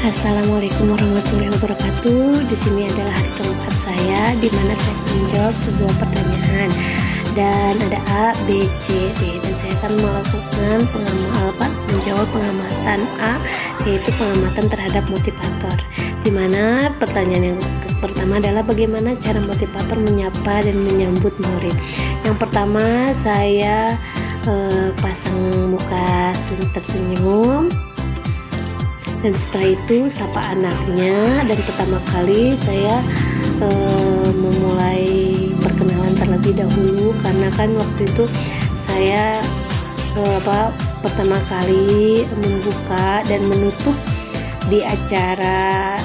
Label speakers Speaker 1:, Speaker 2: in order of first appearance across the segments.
Speaker 1: Assalamualaikum warahmatullahi wabarakatuh. Di sini adalah hari keempat saya, di mana saya akan menjawab sebuah pertanyaan dan ada A, B, C, D, dan saya akan melakukan menjawab pengamatan A, yaitu pengamatan terhadap motivator. Di mana pertanyaan yang pertama adalah bagaimana cara motivator menyapa dan menyambut murid. Yang pertama saya pasang muka tersenyum. Dan setelah itu sapa anaknya, dan pertama kali saya memulai perkenalan terlebih dahulu karena kan waktu itu saya pertama kali membuka dan menutup di acara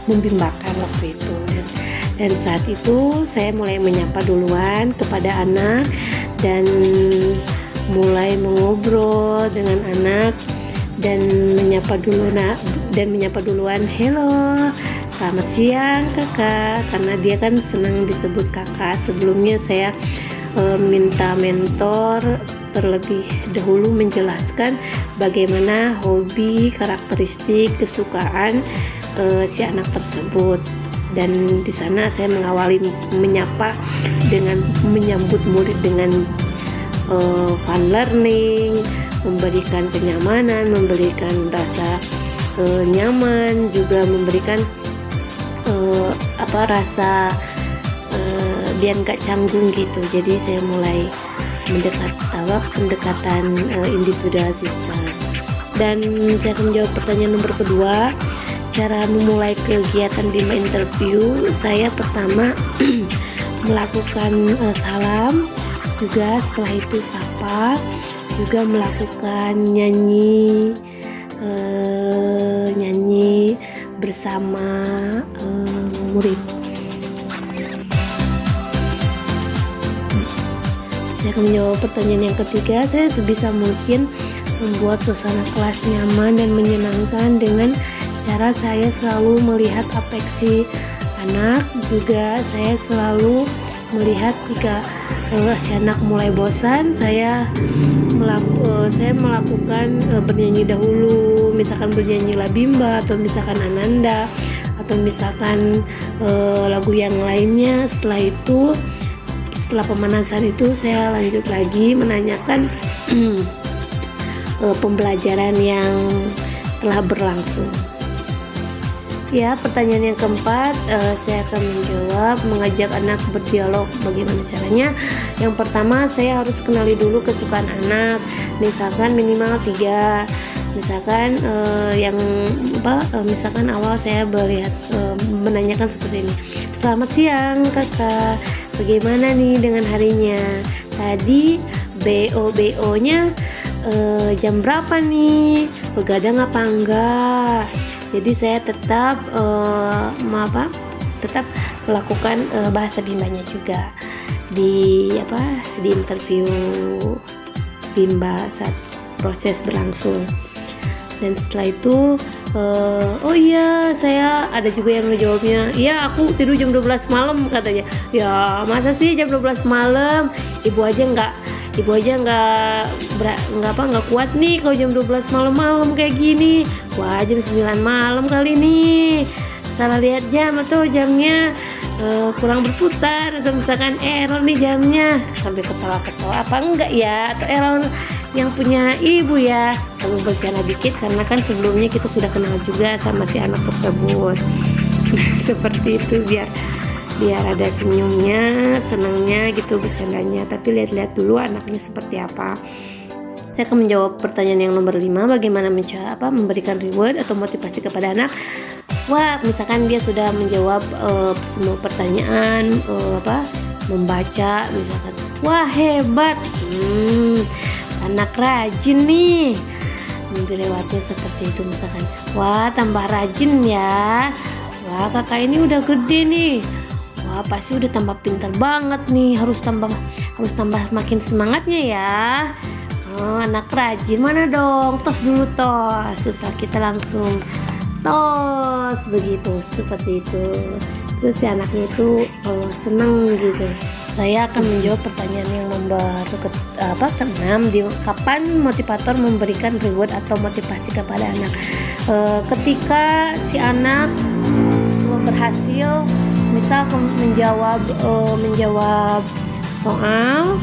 Speaker 1: membimbakan waktu itu, dan saat itu saya mulai menyapa duluan kepada anak dan mulai mengobrol dengan anak dan menyapa duluan, "Halo, selamat siang kakak," karena dia kan senang disebut kakak. Sebelumnya saya minta mentor terlebih dahulu menjelaskan bagaimana hobi, karakteristik, kesukaan si anak tersebut. Dan di sana saya mengawali menyapa dengan menyambut murid dengan fun learning, memberikan kenyamanan, memberikan rasa nyaman, juga memberikan rasa biar nggak canggung gitu. Jadi saya mulai pendekatan individual system. Dan saya akan menjawab pertanyaan nomor kedua, cara memulai kegiatan Bima interview. Saya pertama melakukan salam, juga setelah itu sapa, juga melakukan nyanyi bersama murid. Saya akan menjawab pertanyaan yang ketiga. Saya sebisa mungkin membuat suasana kelas nyaman dan menyenangkan dengan cara saya selalu melihat apeksi anak. Juga saya selalu melihat jika si anak mulai bosan, saya melakukan bernyanyi dahulu, misalkan bernyanyi Labimba atau misalkan Ananda atau misalkan lagu yang lainnya. Setelah pemanasan itu saya lanjut lagi menanyakan pembelajaran yang telah berlangsung. Ya, pertanyaan yang keempat, saya akan menjawab mengajak anak berdialog. Bagaimana caranya? Yang pertama, saya harus kenali dulu kesukaan anak, misalkan minimal 3. Misalkan misalkan awal saya menanyakan seperti ini. "Selamat siang kakak, bagaimana nih dengan harinya? Tadi BO-nya jam berapa nih? Begadang apa enggak?" Jadi saya tetap melakukan bahasa bimbanya juga di interview bimba saat proses berlangsung. Dan setelah itu oh iya, saya ada juga yang ngejawabnya, "Iya, aku tidur jam 12 malam," katanya. Ya, masa sih jam 12 malam? Ibu aja nggak kuat nih kalau jam 12 malam kayak gini. Wah, jam 9 malam kali nih, salah lihat jam atau jamnya kurang berputar, atau misalkan error nih jamnya, sampai ketawa-ketawa apa enggak ya, atau error yang punya ibu ya. Kamu bercanda dikit karena kan sebelumnya kita sudah kenal juga sama si anak tersebut. Seperti itu, biar ada senyumnya, senangnya gitu bercandanya, tapi lihat-lihat dulu anaknya seperti apa. Saya akan menjawab pertanyaan yang nomor 5, bagaimana memberikan reward atau motivasi kepada anak. Wah, misalkan dia sudah menjawab semua pertanyaan, membaca misalkan, wah hebat, anak rajin nih. Memberi rewardnya seperti itu, misalkan, wah tambah rajin ya, wah kakak ini udah gede nih, wah pasti udah tambah pintar banget nih, harus tambah makin semangatnya ya. Oh, anak rajin, mana dong, tos dulu tos. Susah kita langsung tos begitu, seperti itu. Terus si anaknya itu senang gitu. Saya akan menjawab pertanyaan yang nomor ke-6, di kapan motivator memberikan reward atau motivasi kepada anak. Ketika si anak berhasil misal menjawab soal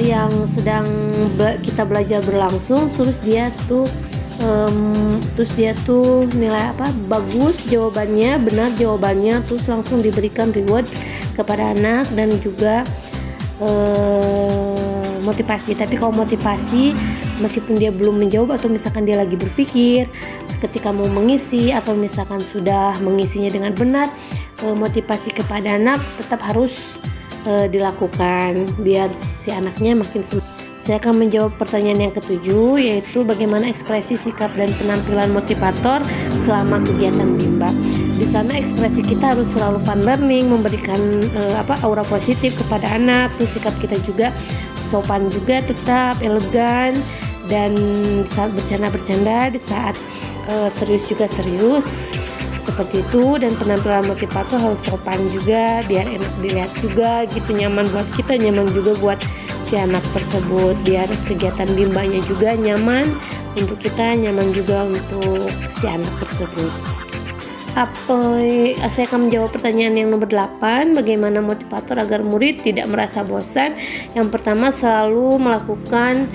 Speaker 1: yang sedang kita belajar berlangsung, terus dia tuh nilai bagus jawabannya, benar jawabannya, terus langsung diberikan reward kepada anak dan juga motivasi. Tapi kalau motivasi meskipun dia belum menjawab atau misalkan dia lagi berpikir ketika mau mengisi atau misalkan sudah mengisinya dengan benar, motivasi kepada anak tetap harus dilakukan biar si anaknya makin semangat. Saya akan menjawab pertanyaan yang ke-7, yaitu bagaimana ekspresi, sikap, dan penampilan motivator selama kegiatan bimbel. Di sana ekspresi kita harus selalu fun learning, memberikan aura positif kepada anak. Terus sikap kita juga sopan juga, tetap elegan, dan di saat bercanda-bercanda, di saat serius juga serius. Seperti itu. Dan penampilan motivator harus sopan juga biar enak dilihat juga gitu, nyaman buat kita, nyaman juga buat si anak tersebut, biar kegiatan bimbanya juga nyaman untuk kita, nyaman juga untuk si anak tersebut. Saya akan menjawab pertanyaan yang nomor 8, bagaimana motivator agar murid tidak merasa bosan. Yang pertama, selalu melakukan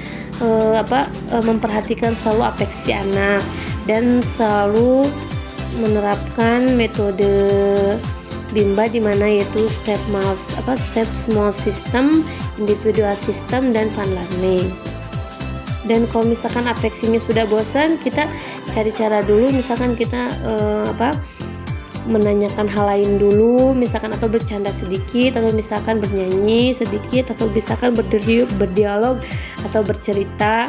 Speaker 1: memperhatikan selalu afeksi anak dan selalu menerapkan metode Bimba di mana yaitu step small system, individual system, dan fun learning. Dan kalau misalkan afeksinya sudah bosan, kita cari cara dulu, misalkan kita menanyakan hal lain dulu, misalkan atau bercanda sedikit, atau misalkan bernyanyi sedikit, atau misalkan berdialog atau bercerita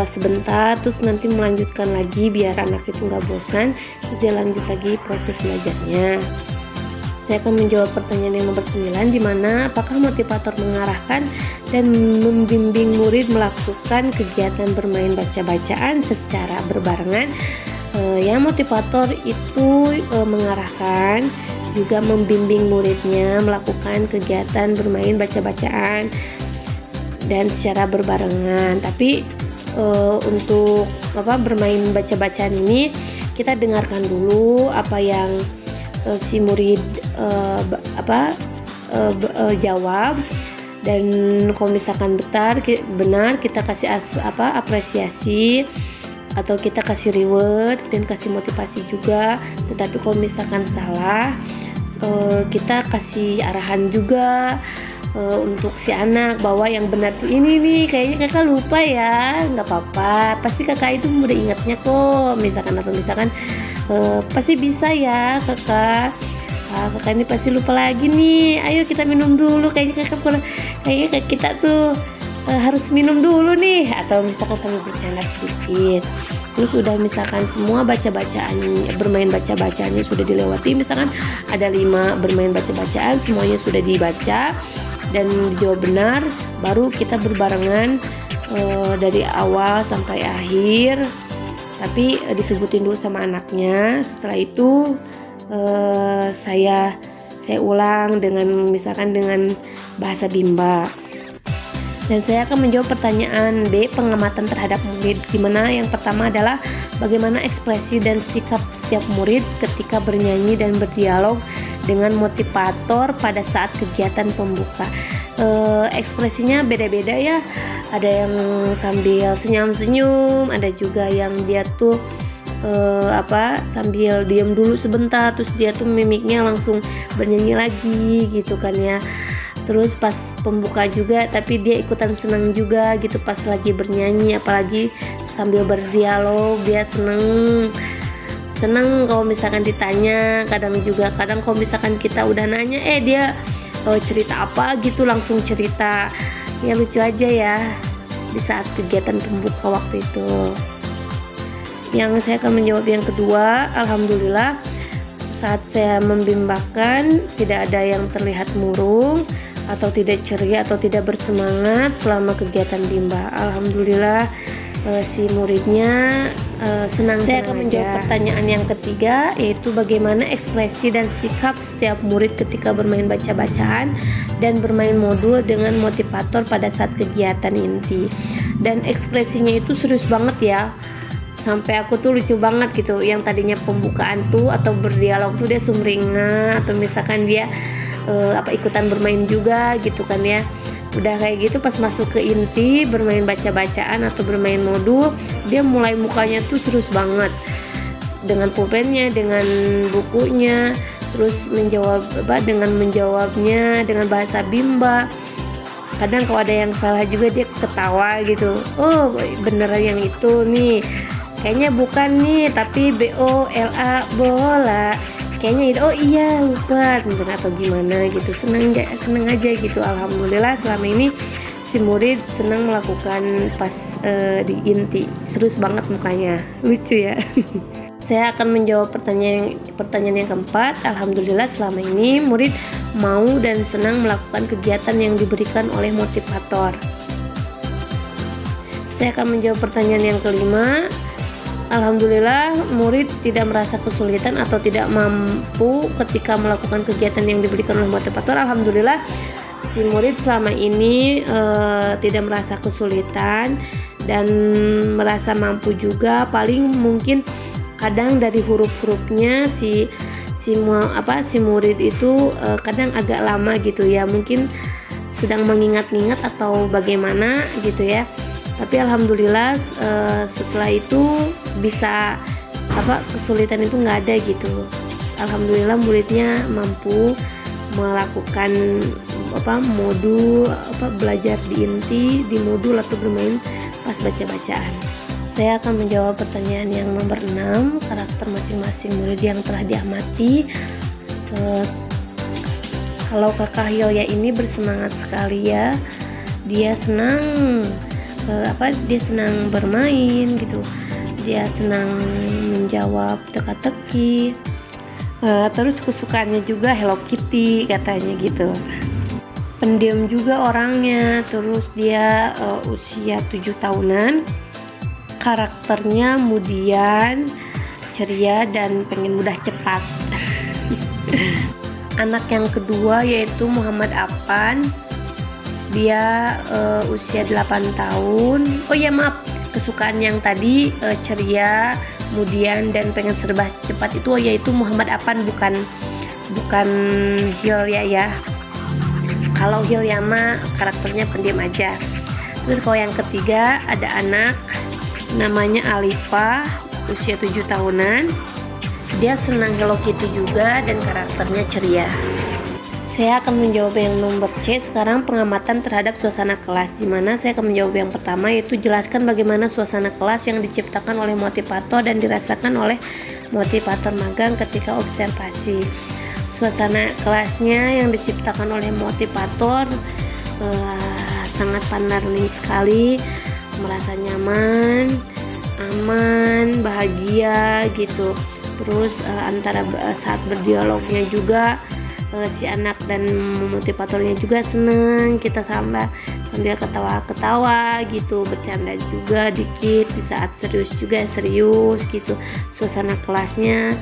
Speaker 1: sebentar, terus nanti melanjutkan lagi biar anak itu nggak bosan, dia lanjut lagi proses belajarnya. Saya akan menjawab pertanyaan yang nomor 9, di mana apakah motivator mengarahkan dan membimbing murid melakukan kegiatan bermain baca-bacaan secara berbarengan. Motivator itu mengarahkan juga membimbing muridnya melakukan kegiatan bermain baca-bacaan dan secara berbarengan. Tapi untuk bermain baca-bacaan ini kita dengarkan dulu apa yang si murid jawab, dan kalau misalkan benar kita kasih apresiasi atau kita kasih reward dan kasih motivasi juga. Tetapi kalau misalkan salah, kita kasih arahan juga untuk si anak bahwa yang benar tuh ini nih, kayaknya kakak lupa ya, nggak apa-apa, pasti kakak itu udah ingatnya kok, misalkan, atau misalkan pasti bisa ya kakak, kakak ini pasti lupa lagi nih, ayo kita minum dulu, kayaknya kita tuh harus minum dulu nih, atau misalkan sambil bercanda sedikit. Terus udah misalkan semua bermain baca-bacaannya sudah dilewati, misalkan ada 5 bermain baca-bacaan, semuanya sudah dibaca dan dijawab benar, baru kita berbarengan dari awal sampai akhir, tapi disebutin dulu sama anaknya. Setelah itu saya ulang dengan bahasa Bimba. Dan saya akan menjawab pertanyaan B, pengamatan terhadap murid, di mana yang pertama adalah bagaimana ekspresi dan sikap setiap murid ketika bernyanyi dan berdialog dengan motivator pada saat kegiatan pembuka. Ekspresinya beda-beda ya, ada yang sambil senyum-senyum, ada juga yang dia tuh sambil diam dulu sebentar, terus dia tuh mimiknya langsung bernyanyi lagi gitu kan ya. Terus pas pembuka juga, tapi dia ikutan senang juga gitu pas lagi bernyanyi, apalagi sambil berdialog, dia seneng kalau misalkan ditanya. Kadang kalau misalkan kita udah nanya, dia cerita apa gitu, langsung cerita, ya lucu aja ya di saat kegiatan pembuka waktu itu. Yang saya akan menjawab yang kedua, alhamdulillah saat saya membimbakan tidak ada yang terlihat murung atau tidak ceria atau tidak bersemangat selama kegiatan bimba. Alhamdulillah si muridnya senang. Saya akan menjawab pertanyaan yang ketiga, yaitu bagaimana ekspresi dan sikap setiap murid ketika bermain baca-bacaan dan bermain modul dengan motivator pada saat kegiatan inti. Dan ekspresinya itu serius banget ya, sampai aku tuh lucu banget gitu. Yang tadinya pembukaan tuh atau berdialog tuh dia sumringah, atau misalkan dia ikutan bermain juga gitu kan ya. Udah kayak gitu pas masuk ke inti bermain baca-bacaan atau bermain modul, dia mulai mukanya tuh serius banget dengan pulpennya, dengan bukunya, terus menjawabnya dengan bahasa Bimba. Kadang kalau ada yang salah juga dia ketawa gitu. Oh beneran yang itu nih, kayaknya bukan nih, tapi BOLA bola, kayaknya itu, oh iya lupa atau gimana gitu. Seneng aja gitu. Alhamdulillah selama ini si murid senang melakukan pas di inti, serius banget mukanya, lucu ya. Saya akan menjawab pertanyaan yang keempat. Alhamdulillah selama ini murid mau dan senang melakukan kegiatan yang diberikan oleh motivator. Saya akan menjawab pertanyaan yang kelima. Alhamdulillah murid tidak merasa kesulitan atau tidak mampu ketika melakukan kegiatan yang diberikan oleh motivator. Alhamdulillah si murid selama ini tidak merasa kesulitan dan merasa mampu juga. Paling mungkin kadang dari huruf-hurufnya si murid itu kadang agak lama gitu ya, mungkin sedang mengingat-ingat atau bagaimana gitu ya. Tapi alhamdulillah setelah itu bisa kesulitan itu nggak ada gitu. Alhamdulillah muridnya mampu melakukan modul belajar di inti, di modul atau bermain pas baca-bacaan. Saya akan menjawab pertanyaan yang nomor 6, karakter masing-masing murid yang telah diamati. Kalau kakak Hilya ini bersemangat sekali ya, dia senang dia senang bermain gitu, dia senang menjawab teka-teki, terus kesukaannya juga Hello Kitty katanya gitu. Pendiam juga orangnya, terus dia usia 7 tahunan, karakternya mudian, ceria, dan pengen mudah cepat. Anak yang kedua yaitu Muhammad Apan, dia usia 8 tahun. Oh ya maaf, kesukaan yang tadi ceria, mudian, dan pengen serba cepat itu yaitu Muhammad Apan, bukan Hilya ya. Kalau Hilya mah karakternya pendiam aja. Terus kalau yang ketiga ada anak namanya Alifa, usia 7 tahunan. Dia senang Hello Kitty juga dan karakternya ceria. Saya akan menjawab yang nomor C sekarang, pengamatan terhadap suasana kelas, dimana saya akan menjawab yang pertama, yaitu jelaskan bagaimana suasana kelas yang diciptakan oleh motivator dan dirasakan oleh motivator magang ketika observasi. Suasana kelasnya yang diciptakan oleh motivator sangat fun learning sekali, merasa nyaman, aman, bahagia gitu. Terus antara saat berdialognya juga si anak dan motivatornya juga seneng, kita sambil ketawa-ketawa gitu, bercanda juga dikit, di saat serius juga serius gitu. Suasana kelasnya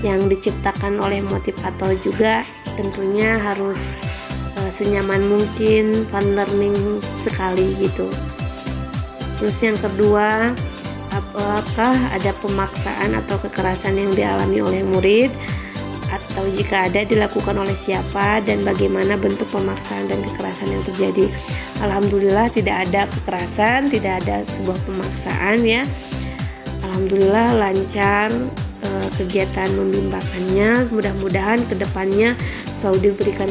Speaker 1: yang diciptakan oleh motivator juga tentunya harus senyaman mungkin, fun learning sekali gitu. Terus yang kedua, apakah ada pemaksaan atau kekerasan yang dialami oleh murid, atau jika ada dilakukan oleh siapa dan bagaimana bentuk pemaksaan dan kekerasan yang terjadi. Alhamdulillah tidak ada kekerasan, tidak ada sebuah pemaksaan ya. Alhamdulillah lancar kegiatan membimbakannya. Mudah-mudahan kedepannya selalu diberikan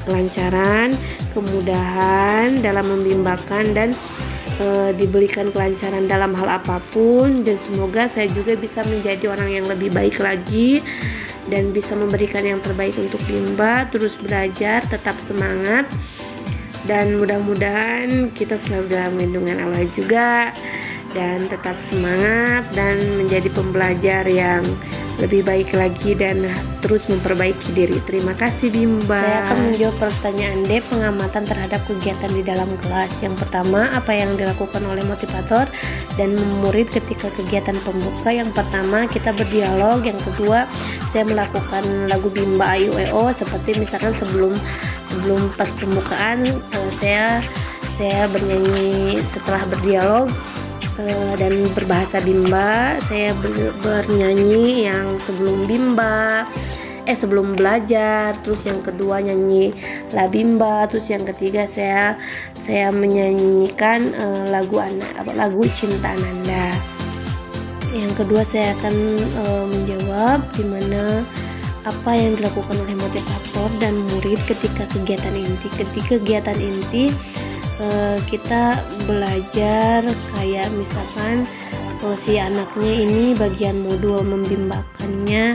Speaker 1: kelancaran, kemudahan dalam membimbakan, dan diberikan kelancaran dalam hal apapun. Dan semoga saya juga bisa menjadi orang yang lebih baik lagi dan bisa memberikan yang terbaik untuk Bimba. Terus belajar, tetap semangat, dan mudah-mudahan kita selalu dalam lindungan Allah juga, dan tetap semangat dan menjadi pembelajar yang lebih baik lagi dan terus memperbaiki diri. Terima kasih Bimba. Saya akan menjawab pertanyaan D, pengamatan terhadap kegiatan di dalam kelas. Yang pertama, apa yang dilakukan oleh motivator dan murid ketika kegiatan pembuka? Yang pertama, kita berdialog. Yang kedua, saya melakukan lagu Bimba Ayu EO, seperti misalkan sebelum pas pembukaan saya bernyanyi. Setelah berdialog dan berbahasa Bimba, saya bernyanyi yang sebelum sebelum belajar. Terus yang kedua nyanyi La Bimba. Terus yang ketiga saya menyanyikan lagu Cinta Ananda. Yang kedua saya akan menjawab gimana apa yang dilakukan oleh motivator dan murid ketika kegiatan inti. Ketika kegiatan inti kita belajar kayak misalkan si anaknya ini bagian modul membimbakannya,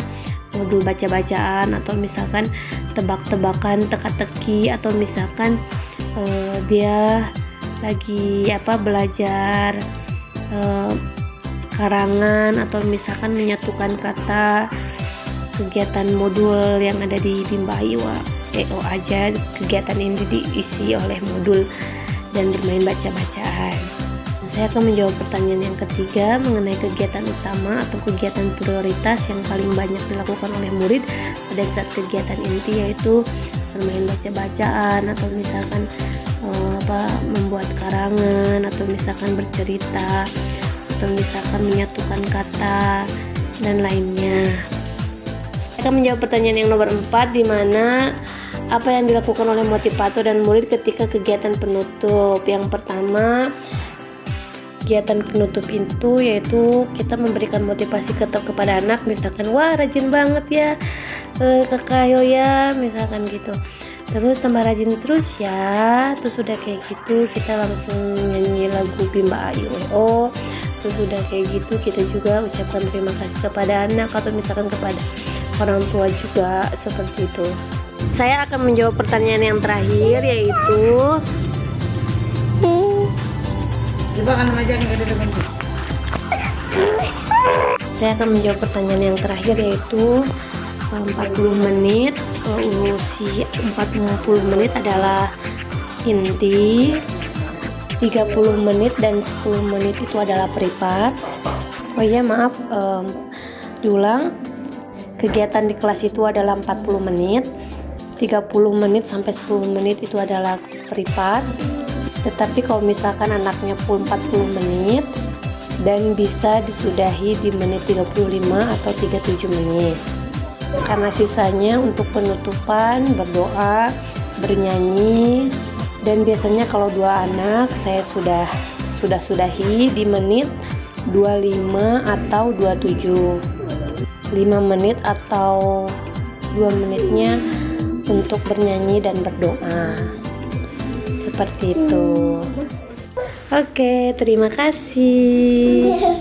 Speaker 1: modul baca-bacaan, atau misalkan tebak-tebakan, teka-teki, atau misalkan dia lagi belajar karangan, atau misalkan menyatukan kata. Kegiatan modul yang ada di Bimba Ayu EO aja, kegiatan ini diisi oleh modul dan bermain baca-bacaan. Saya akan menjawab pertanyaan yang ketiga mengenai kegiatan utama atau kegiatan prioritas yang paling banyak dilakukan oleh murid pada saat kegiatan inti, yaitu bermain baca-bacaan, atau misalkan membuat karangan, atau misalkan bercerita, atau misalkan menyatukan kata dan lainnya. Saya akan menjawab pertanyaan yang nomor 4, di mana apa yang dilakukan oleh motivator dan murid ketika kegiatan penutup. Yang pertama, kegiatan penutup itu yaitu kita memberikan motivasi kepada anak, misalkan wah rajin banget ya kakak Yoya, misalkan gitu. Terus tambah rajin terus ya. Terus udah kayak gitu kita langsung nyanyi lagu Bimba Ayu EO. Terus udah kayak gitu kita juga ucapkan terima kasih kepada anak, atau misalkan kepada orang tua juga, seperti itu. Saya akan menjawab pertanyaan yang terakhir, yaitu saya akan menjawab pertanyaan yang terakhir, yaitu 40 menit. Usia 40 menit adalah inti, 30 menit dan 10 menit itu adalah privat. Oh iya maaf, diulang. Kegiatan di kelas itu adalah 40 menit, 30 menit sampai 10 menit itu adalah privat. Tetapi kalau misalkan anaknya full 40 menit dan bisa disudahi di menit 35 atau 37 menit. Karena sisanya untuk penutupan, berdoa, bernyanyi, dan biasanya kalau 2 anak saya sudahi di menit 25 atau 27. 5 menit atau 2 menitnya untuk bernyanyi dan berdoa, seperti itu. Oke, terima kasih.